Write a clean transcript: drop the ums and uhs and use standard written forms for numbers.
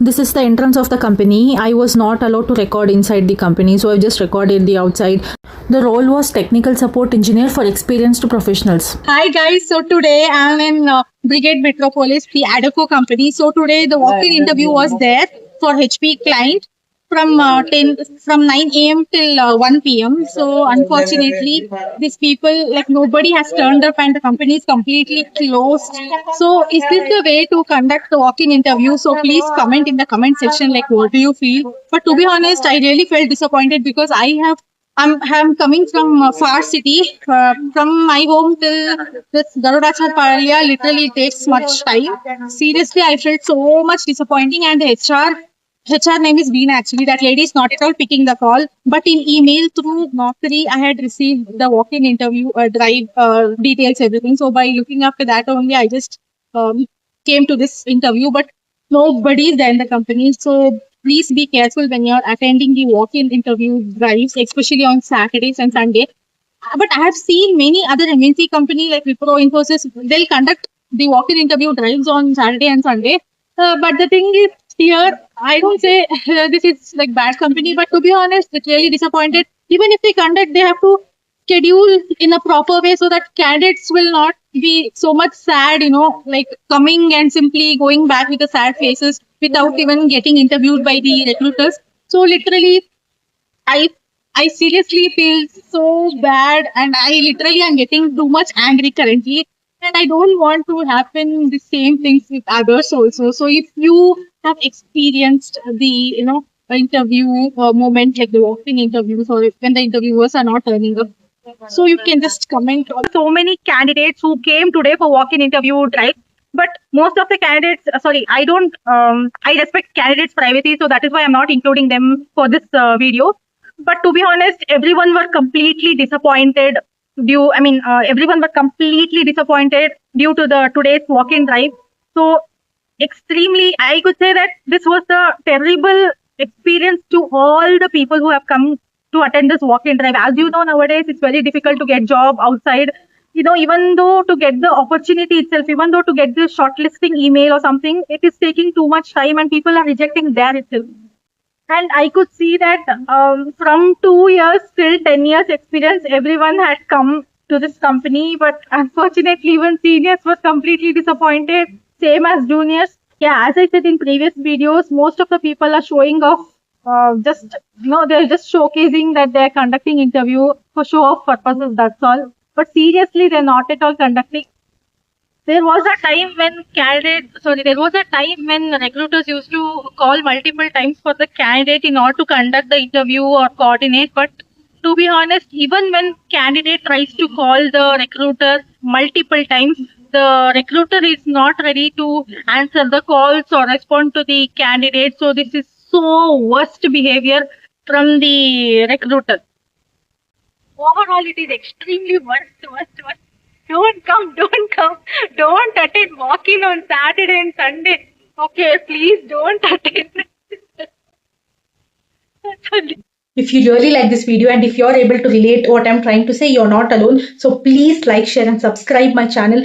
This is the entrance of the company. I was not allowed to record inside the company, so I just recorded the outside. The role was technical support engineer for experienced professionals. Hi guys, so today I'm in Brigade Metropolis, the Adeco company. So today the walk-in interview was there for HP client from 9 a.m. till 1 p.m. So unfortunately, these people, like, nobody has turned up and the company is completely closed. So is this the way to conduct the walk-in interview? So please comment in the comment section, like, what do you feel? But to be honest, I really felt disappointed because I'm coming from a far city. From my home till this Garudacharpalia literally takes much time. Seriously, I felt so much disappointing, and the HR name is Veena actually. That lady is not at all picking the call. But in email through Naukri, I had received the walk-in interview drive details, everything. So by looking after that only, I just came to this interview. But nobody is there in the company. So please be careful when you're attending the walk-in interview drives, especially on Saturdays and Sunday. But I have seen many other MNC company like Wipro, Infosys, they'll conduct the walk-in interview drives on Saturday and Sunday. But the thing is, here, I don't say this is like bad company, but to be honest, it's really disappointed. Even if they conduct, they have to schedule in a proper way so that candidates will not be so much sad, like coming and simply going back with the sad faces without even getting interviewed by the recruiters. So literally, I I seriously feel so bad, and I literally am getting too much angry currently, and I don't want to happen the same things with others also. So if you have experienced the interview moment, like the walk-in interviews, or if when the interviewers are not turning up, so you can just comment. So many candidates who came today for walk-in interview drive, but most of the candidates, sorry, I don't, I respect candidates' privacy, so that is why I'm not including them for this video. But to be honest, everyone were completely disappointed everyone were completely disappointed due to the today's walk-in drive. So extremely, I could say that this was a terrible experience to all the people who have come to attend this walk-in drive. As you know, nowadays it's very difficult to get job outside. Even though to get the opportunity itself, even though to get the shortlisting email or something, it is taking too much time and people are rejecting there itself. And I could see that from 2 years till 10 years experience, everyone had come to this company. But unfortunately, even seniors were completely disappointed, same as juniors. Yeah, as I said in previous videos, most of the people are showing off. They're just showcasing that they're conducting interview for show off purposes, that's all. But seriously, they're not at all conducting. There was a time when recruiters used to call multiple times for the candidate in order to conduct the interview or coordinate. But to be honest, even when candidate tries to call the recruiter multiple times, the recruiter is not ready to answer the calls or respond to the candidate. So this is so worst behavior from the recruiter. Overall, it is extremely worst. Don't come. Don't attend walk-in on Saturday and Sunday. Okay, please don't attend. If you really like this video and if you're able to relate what I'm trying to say, you're not alone. So please like, share and subscribe my channel.